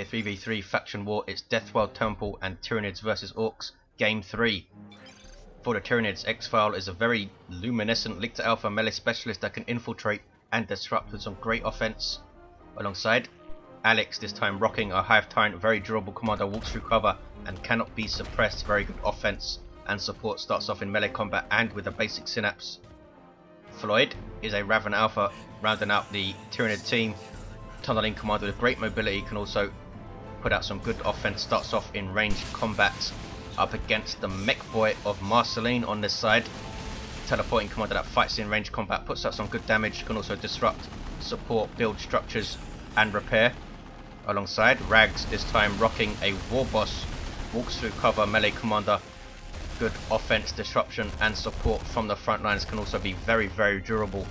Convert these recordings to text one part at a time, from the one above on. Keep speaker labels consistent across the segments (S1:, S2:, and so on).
S1: 3v3 faction war. It's Deathworld Temple and Tyranids versus Orks, Game 3. For the Tyranids, XPhial is a very luminescent Lictor Alpha melee specialist that can infiltrate and disrupt with some great offense. Alongside Alex, this time rocking a Hive Tyrant, very durable Kommando, walks through cover and cannot be suppressed, very good offense and support, starts off in melee combat and with a basic synapse. Floid is a Raven Alpha, rounding out the Tyranid team. Tunneling Kommando with great mobility, can also put out some good offense, starts off in ranged combat up against the mech boy of Marceline on this side. Teleporting Kommando that fights in ranged combat, puts out some good damage, can also disrupt, support, build structures and repair. Alongside Rags, this time rocking a Warboss, walks through cover, melee commander, good offense, disruption and support from the front lines, can also be very durable.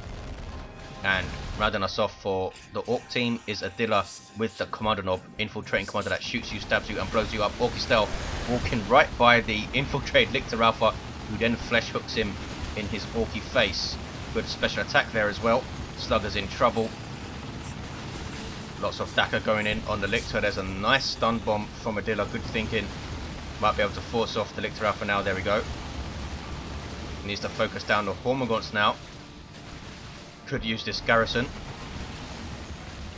S1: And rounding us off for the Orc team is Adila with the Kommando knob, infiltrating Kommando that shoots you, stabs you and blows you up. Orky style, walking right by the infiltrated Lictor Alpha, who then flesh hooks him in his Orky face. Good special attack there as well. Slugger's in trouble. Lots of Daka going in on the Lictor. There's a nice stun bomb from Adila, good thinking. Might be able to force off the Lictor Alpha now, there we go. Needs to focus down the Hormagaunts now. Could use this garrison,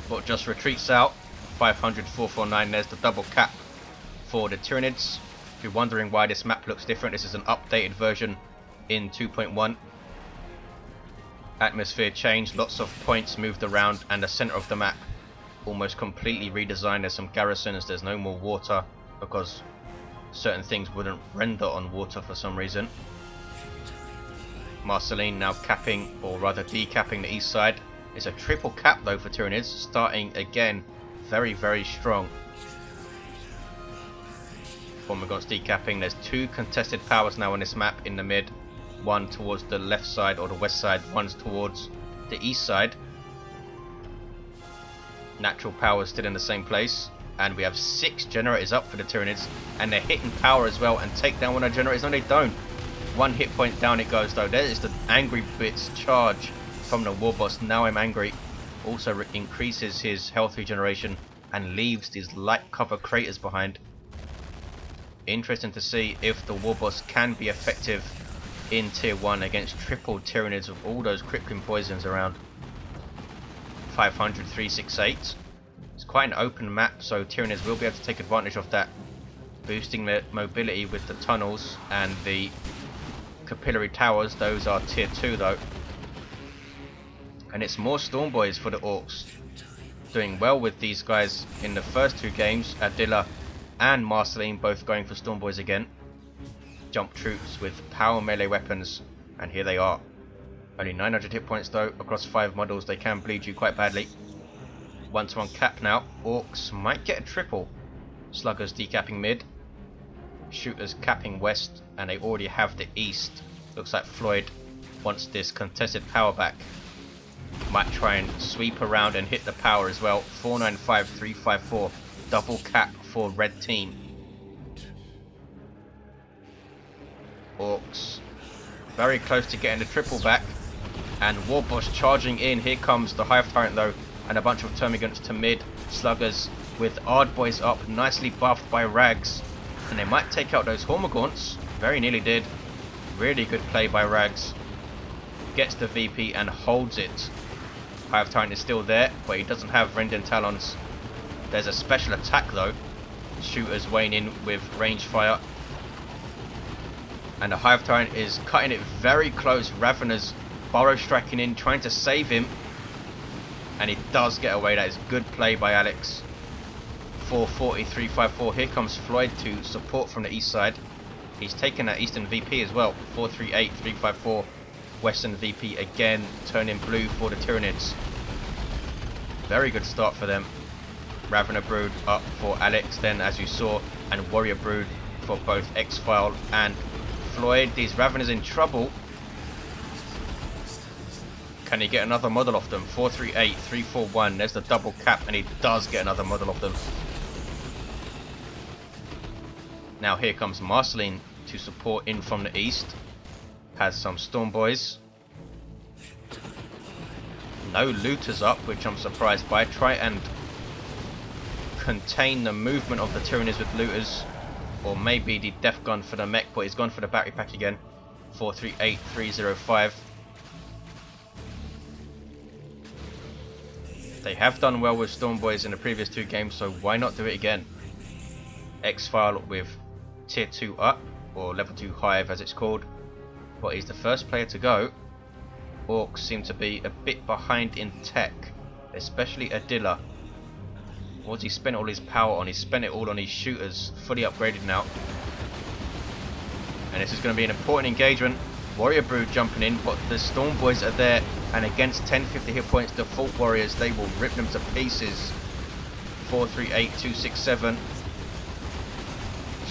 S1: but just retreats out. 500, 449, there's the double cap for the Tyranids. If you're wondering why this map looks different, this is an updated version in 2.1. Atmosphere changed, lots of points moved around, and the center of the map almost completely redesigned. There's some garrisons, there's no more water because certain things wouldn't render on water for some reason. Marceline now capping, or rather decapping, the east side. It's a triple cap though for Tyranids, starting again very strong. Hormagaunts decapping. There's two contested powers now on this map in the mid. One towards the left side or the west side, one's towards the east side. Natural power still in the same place. And we have 6 generators up for the Tyranids, and they're hitting power as well and take down one of the generators. No, they don't. 1 hit point down it goes though. There is the Angry Bits charge from the Warboss. Now I'm angry. Also increases his health regeneration and leaves these light cover craters behind. Interesting to see if the Warboss can be effective in tier 1 against triple Tyranids with all those crippling poisons around. 500, 368. It's quite an open map, so Tyranids will be able to take advantage of that, boosting their mobility with the tunnels and the capillary towers. Those are tier 2 though. And it's more Storm Boys for the Orks. Doing well with these guys in the first 2 games. Adila and Marceline both going for Storm Boys again. Jump troops with power melee weapons, and here they are. Only 900 hit points though. Across 5 models they can bleed you quite badly. 1-to-1 cap now. Orks might get a triple. Sluggers decapping mid. Shooters capping west, and they already have the east. Looks like Floid wants this contested power back. Might try and sweep around and hit the power as well. 495, 354. Double cap for red team. Orks very close to getting the triple back. And Warboss charging in. Here comes the Hive Tyrant though, and a bunch of Termagants to mid. Sluggers with Ard Boys up, nicely buffed by Rags. And they might take out those Hormagaunts. Very nearly did. Really good play by Rags. Gets the VP and holds it. Hive Tyrant is still there, but he doesn't have Rending Talons. There's a special attack though. Shooters weighing in with range fire. And the Hive Tyrant is cutting it very close. Ravenous burrow striking in, trying to save him. And he does get away. That is good play by Alex. 440, 354. Here comes Floyd to support from the east side. He's taken that eastern VP as well. 438, 354. Western VP again, turning blue for the Tyranids. Very good start for them. Ravener Brood up for Alex then, as you saw, and Warrior Brood for both XPhial and Floyd. These Raveners in trouble. Can he get another model off them? 438, 341. There's the double cap, and he does get another model off them. Now here comes Marceline to support in from the east. Has some Storm Boys. No looters up, which I'm surprised by. Try and contain the movement of the Tyranids with looters, or maybe the death gun for the mech, but he's gone for the battery pack again. 438305. They have done well with Storm Boys in the previous 2 games, so why not do it again? XPhial with tier 2 up, or level 2 Hive as it's called, but he's the first player to go. Orks seem to be a bit behind in tech, especially Adila. What's he spent all his power on? He spent it all on his shooters, fully upgraded now. And this is going to be an important engagement. Warrior Brood jumping in, but the Storm Boys are there, and against 1050 hit points default warriors, they will rip them to pieces. 438267.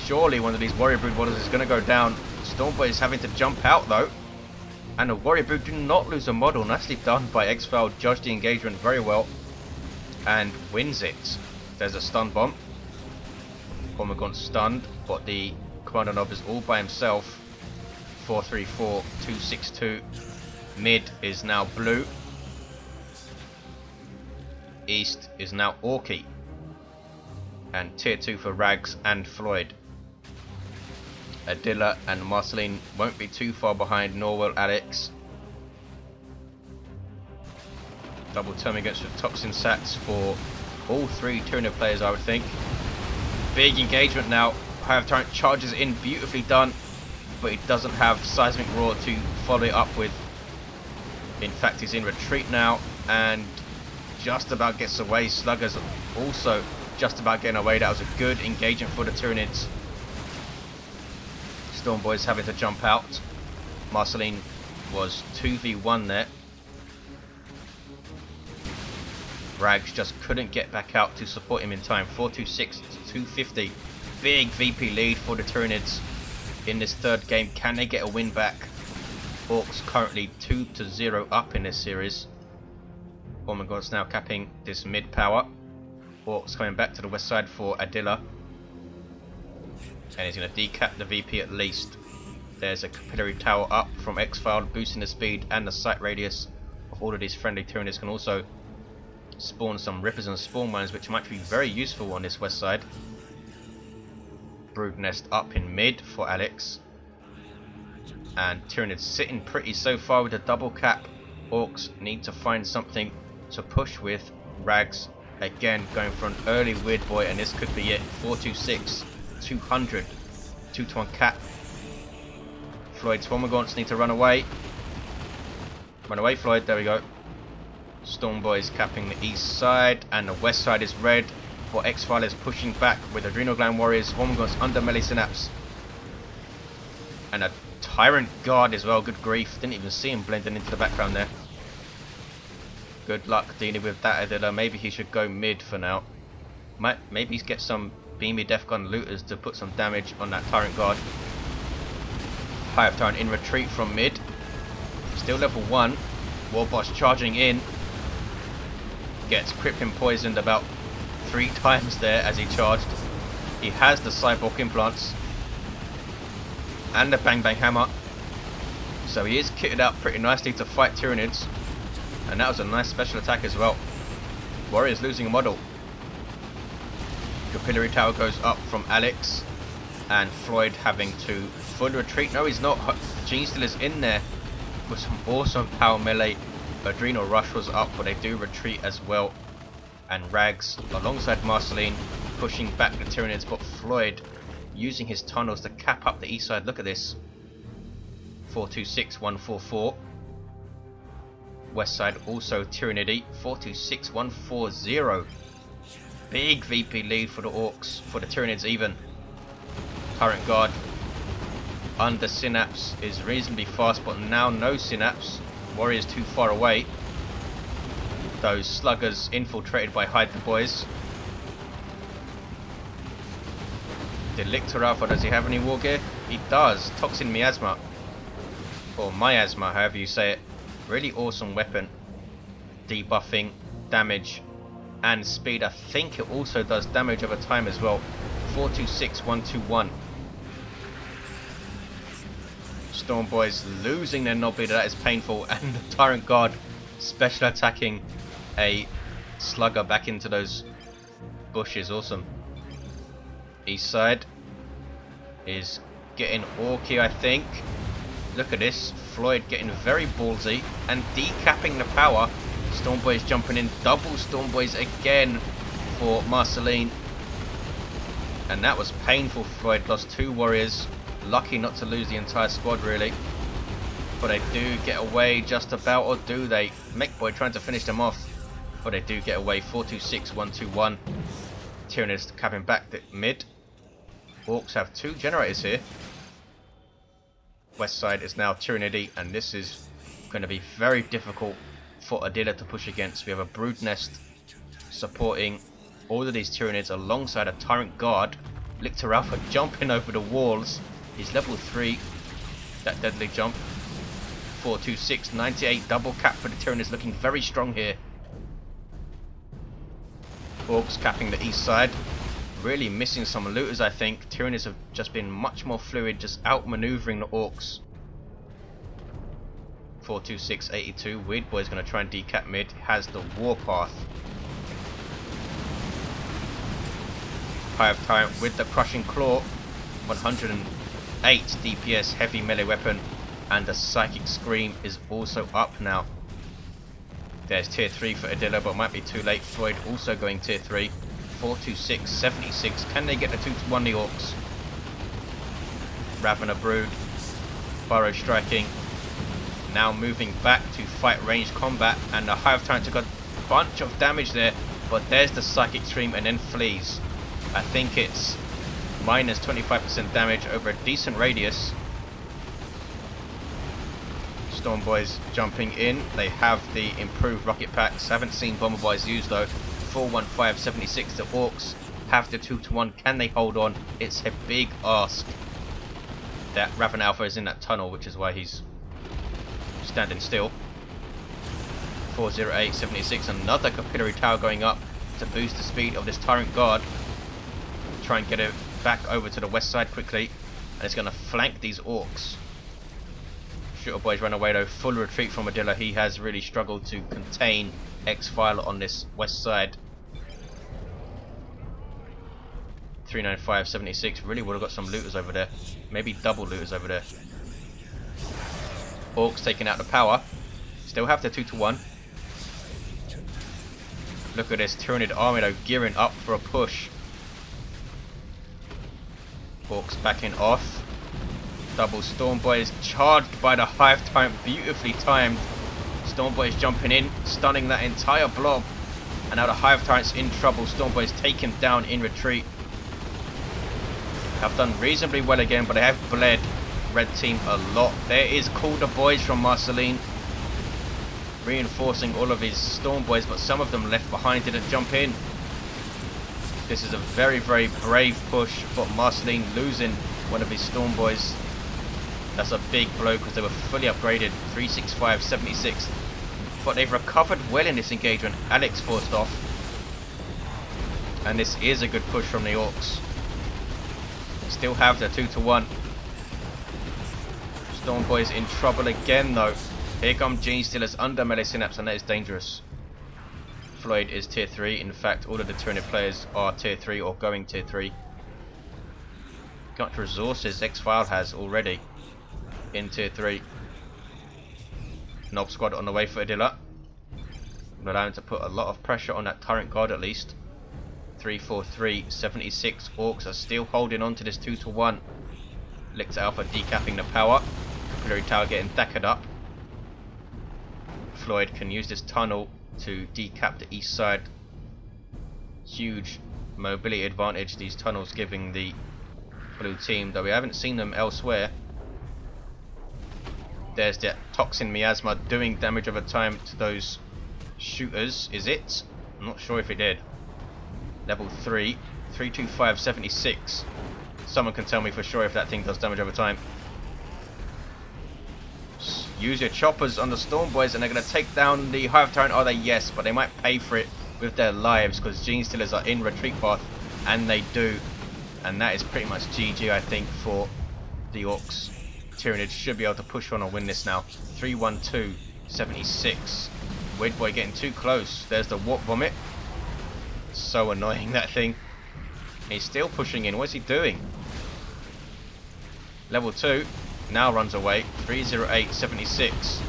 S1: Surely one of these Warrior Brood models is going to go down. Storm Boys having to jump out though, and the Warrior Brood do not lose a model. Nicely done by XPhial, judged the engagement very well and wins it. There's a stun bomb. Kommando stunned, but the Kommando knob is all by himself. 434262. Mid is now blue. East is now Orky. And tier 2 for Rags and Floid. Adila and Marceline won't be too far behind, nor will Alex. Double termagants with toxin sats for all 3 Tyranid players, I would think. Big engagement now. Hive Tyrant charges in, beautifully done, but he doesn't have seismic roar to follow it up with. In fact, he's in retreat now and just about gets away. Sluggers also just about getting away. That was a good engagement for the Tyranids. Storm Boys having to jump out. Marceline was 2v1 there. Rags just couldn't get back out to support him in time. 426 to 250. Big VP lead for the Tyranids in this 3rd game. Can they get a win back? Orks currently 2-0 up in this series. Oh my god, it's now capping this mid power. Orks coming back to the west side for Adila. And he's going to decap the VP at least. There's a capillary tower up from XPhial, boosting the speed and the sight radius of all of these friendly Tyranids. Can also spawn some rippers and spawn mines, which might be very useful on this west side. Brood nest up in mid for Alex. And Tyranids sitting pretty so far with a double cap. Orks need to find something to push with. Rags again going for an early weird boy, and this could be it. 426 200 2-to-1 cap. Floyd's Warboss need to run away. Run away, Floyd. There we go. Storm Boys capping the east side, and the west side is red. For XPhial is pushing back with Adrenal Gland Warriors. Warboss under melee synapse. And a Tyrant guard as well. Good grief. Didn't even see him blending into the background there. Good luck dealing with that, Adila. Maybe he should go mid for now. Maybe get some beamy death gun looters to put some damage on that Tyrant guard. Hive Tyrant in retreat from mid. Still level 1. Warboss charging in. Gets Crippin poisoned about 3 times there as he charged. He has the cyborg implants and the bang bang hammer, so he is kitted out pretty nicely to fight Tyranids, and that was a nice special attack as well. Warriors losing a model. Capillary tower goes up from Alex, and Floyd having to full retreat. No, he's not. Gene Still is in there with some awesome power melee. Adrenal Rush was up, but they do retreat as well. And Rags alongside Marceline pushing back the Tyranids, but Floyd using his tunnels to cap up the east side. Look at this. 426144. West side also Tyranidy. 426140. Big VP lead for the Orks, for the Tyranids even. Current guard under synapse is reasonably fast, but now no synapse. Warriors too far away. Those sluggers infiltrated by Hide the Boys. The Lictor Alpha, does he have any war gear? He does. Toxin Miasma. Or Miasma, however you say it. Really awesome weapon. Debuffing, damage, and speed. I think it also does damage over time as well. 426121. Storm Boys losing their knob leader, that is painful, and the Tyrant Guard special attacking a slugger back into those bushes, awesome. East side is getting orky, I think. Look at this, Floid getting very ballsy and decapping the power. Stormboy's jumping in, double Stormboys again for Marceline. And that was painful. Floid lost 2 warriors. Lucky not to lose the entire squad really. But they do get away just about, or do they? Mechboy trying to finish them off. But they do get away. 4-2-6, 1-2-1. Tyranids capping back the mid. Orks have 2 generators here. West side is now Tyranidy, and this is going to be very difficult for Adila to push against. We have a brood nest supporting all of these Tyranids alongside a Tyrant guard. Lictor Alpha jumping over the walls. He's level 3. That deadly jump. 4-2-6, 98 double cap for the Tyranids, looking very strong here. Orks capping the east side. Really missing some looters, I think. Tyranids have just been much more fluid, just outmaneuvering the Orks. 4-2-6, 82. Weird Boy's going to try and decap mid. Has the warpath. Hive Tyrant with the crushing claw. 108 DPS heavy melee weapon. And the Psychic Scream is also up now. There's tier 3 for Adila, but might be too late. Floid also going tier 3. 4-2-6, 76. Can they get the 2-1 the Orks? Ravener Brood. Burrow striking. Now moving back to fight ranged combat. And the Hive Tyrant took a bunch of damage there. But there's the Psychic Scream and then flees. I think it's minus 25% damage over a decent radius. Stormboys jumping in. They have the improved rocket packs. Haven't seen Bomber Boys used though. 4-1-5, 76. The Orks have the 2-1. Can they hold on? It's a big ask. That Raven Alpha is in that tunnel, which is why he's standing still. 408, 76. Another capillary tower going up to boost the speed of this Tyrant guard. Try and get it back over to the west side quickly. And it's going to flank these Orks. Shooter Boys run away though. Full retreat from Adila. He has really struggled to contain XPhial on this west side. 395, 76. Really would have got some looters over there. Maybe double looters over there. Orks taking out the power. Still have the 2-1. Look at this Tyranid army though, gearing up for a push. Orks backing off. Double Stormboys charged by the Hive Tyrant, beautifully timed. Stormboys jumping in, stunning that entire blob. And now the Hive Tyrant's in trouble. Stormboys taken down in retreat. Have done reasonably well again, but they have bled red team a lot. There is Calder Boys from Marceline, reinforcing all of his Stormboys, but some of them left behind didn't jump in. This is a very, very brave push, but Marceline losing one of his Stormboys. That's a big blow because they were fully upgraded. 365, 76. But they've recovered well in this engagement. Alex forced off. And this is a good push from the Orks. Still have their 2-1. Stormboy's in trouble again though. Here come Gene Stealers under melee synapse, and that is dangerous. Floid is tier 3. In fact, all of the Tyranid players are tier 3 or going tier 3. Got resources XPhial has already in tier 3. Knob squad on the way for Adila. Allowing to put a lot of pressure on that Tyrant guard at least. 343, 76. Orks are still holding on to this 2-1. Lictor Alpha decapping the power. Capillary tower getting dackered up. Floid can use this tunnel to decap the east side. Huge mobility advantage these tunnels giving the blue team, though we haven't seen them elsewhere. There's that Toxin Miasma doing damage over time to those shooters. Is it? I'm not sure if it did. Level 3, 325, 76. Someone can tell me for sure if that thing does damage over time. Use your choppers on the Stormboys and they're going to take down the Hive Tyrant. Are they? Yes, but they might pay for it with their lives because Gene Stealers are in retreat path, and they do. And that is pretty much GG, I think, for the Orks. Tyranids should be able to push on and win this now. 312, 76. Weird Boy getting too close. There's the Warp Vomit. so annoying, that thing. He's still pushing in. What's he doing? Level 2 now runs away. 30876.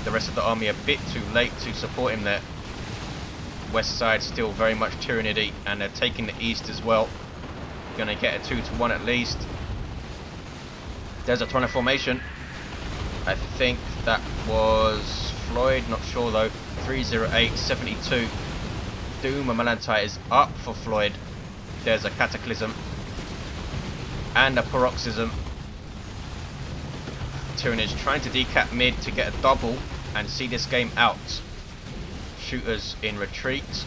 S1: The rest of the army a bit too late to support him there. West side still very much Tyranidy, and they're taking the east as well. Gonna get a 2-to-1 at least. There's a ton of formation. I think that was Floid, not sure though. 30872. Doom and Malantite is up for Floid. There's a Cataclysm and a Paroxysm. Tyranids trying to decap mid to get a double and see this game out. Shooters in retreat.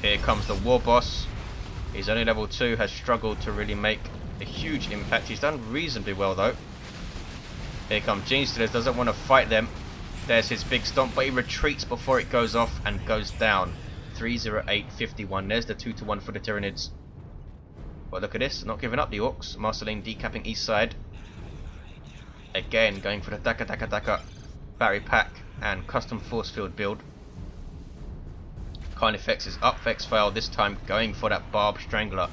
S1: Here comes the Warboss. He's only level 2, has struggled to really make a huge impact. He's done reasonably well though. Here comes Genestealers, doesn't want to fight them. There's his big stomp, but he retreats before it goes off and goes down. 30851. There's the 2-to-1 for the Tyranids. But look at this, not giving up the Orks. Marceline decapping east side. Again, going for the Daka battery pack and custom force field build. Carnifex is up for XPhial, this time going for that Barb Strangler.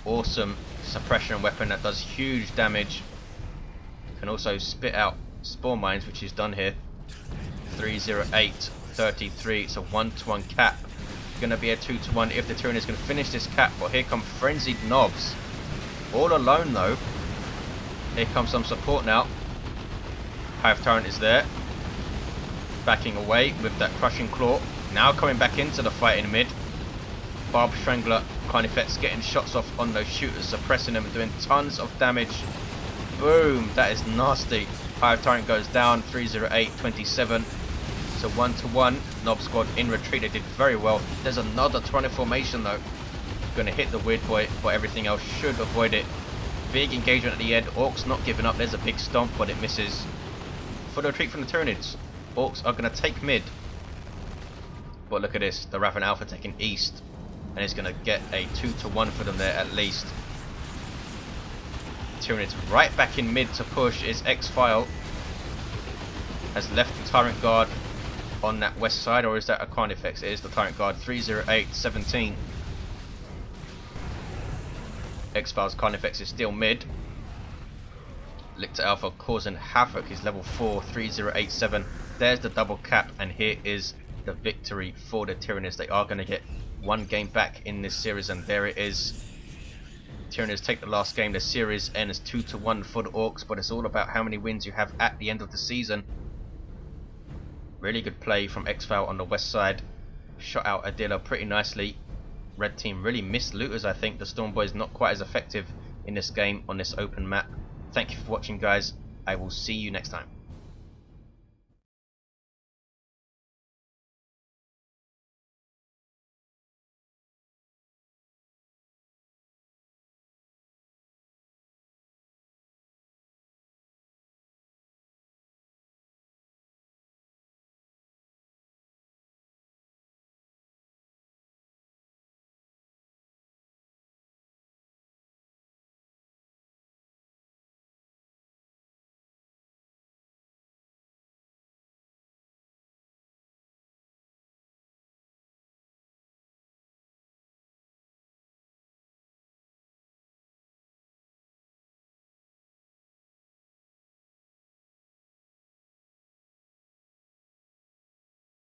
S1: Awesome suppression weapon that does huge damage. Can also spit out Spore Mines, which is done here. 30833. It's a 1-to-1 cap. Gonna be a 2-to-1 if the Tyranids can finish this cap. But here come Frenzied Knobs. All alone though. Here comes some support now. Hive Tyrant is there. Backing away with that Crushing Claw. Now coming back into the fight in mid. Barb Strangler, Carnifex getting shots off on those shooters, suppressing them and doing tons of damage. Boom, that is nasty. Hive Tyrant goes down, 30827. It's a 1-to-1. Knob Squad in retreat, they did very well. There's another Tyranic formation though. Gonna hit the Weird Boy, but everything else should avoid it. Big engagement at the end. Orks not giving up. There's a big stomp, but it misses. For the retreat from the Tyranids, Orks are gonna take mid. But look at this, the Raven Alpha taking east. And it's going to get a 2-to-1 for them there at least. Tyranids right back in mid to push is XPhial. Has left the Tyrant Guard on that west side, or is that a Carnifex? It is the Tyrant Guard, 30817. XPhial's Carnifex is still mid. Lictor Alpha causing havoc, is level 4, 3087. There's the double cap, and here is the victory for the Tyranids. They are going to get one game back in this series, and there it is. Tyranids take the last game. The series ends 2-to-1 for the Orks, but it's all about how many wins you have at the end of the season. Really good play from XPhial on the west side. Shot out Adila pretty nicely. Red team really missed looters. I think the Storm Boys not quite as effective in this game on this open map. Thank you for watching, guys. I will see you next time.